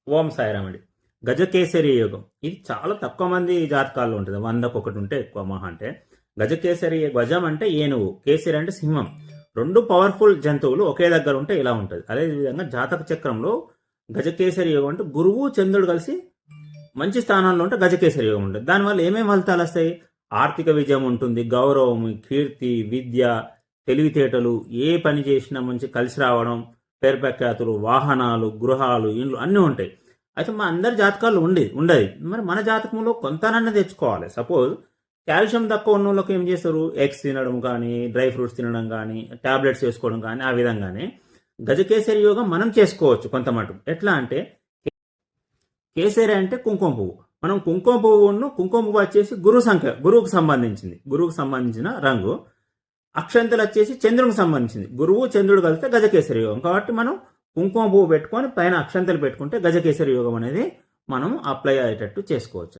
ఓం సాయిరామ్ అండి. గజకేసరి యోగం ఇది చాలా తక్కువ మంది జాతకాల్లో ఉంటుంది. 100కి ఒకటి ఉంటే ఎక్కువ మహా అంటే. గజకేసరి గజం అంటే ఏనుగు, కేసరి అంటే సింహం. రెండు పవర్ఫుల్ జంతువులు ఒకే దగ్గర ఉంటే ఇలా ఉంటుంది. అదేవిధంగా జాతక చక్రంలో గజకేసరి యోగం అంటే గురువు చంద్రుడు కలిసి మంచి స్థానంలో ఉంటే గజకేసరి యోగం ఉంటుంది. దానివల్ల ఏమేమి ఫలితాలు వస్తాయి? ఆర్థిక విజయం ఉంటుంది, గౌరవం, కీర్తి, విద్య, తెలివితేటలు, ఏ పని చేసినా మంచి కలిసి రావడం, పేరు ప్రఖ్యాతులు, వాహనాలు, గృహాలు, ఇండ్లు అన్నీ ఉంటాయి. అయితే మా అందరి జాతకాలు ఉండదు. మరి మన జాతకంలో కొంతనన్నా తెచ్చుకోవాలి. సపోజ్ కాల్షియం తక్కువ ఉన్న వాళ్ళకి ఏం చేస్తారు? ఎగ్స్ తినడం కానీ, డ్రై ఫ్రూట్స్ తినడం కానీ, టాబ్లెట్స్ వేసుకోవడం కానీ, ఆ విధంగానే గజకేసరి యోగం మనం చేసుకోవచ్చు కొంత మటుకు. ఎట్లా అంటే కేసరి అంటే కుంకుమ పువ్వు. మనం కుంకుమ పువ్వు వచ్చేసి గురువుకు సంబంధించిన రంగు. అక్షంతలు వచ్చేసి చంద్రునికి సంబంధించింది. గురువు చంద్రుడు కలిస్తే గజకేసరి యోగం. కాబట్టి మనం కుంకుమ పువ్వు పెట్టుకొని పైన అక్షంతలు పెట్టుకుంటే గజకేసరి యోగం అనేది మనం అప్లై అయ్యేటట్టు చేసుకోవచ్చు.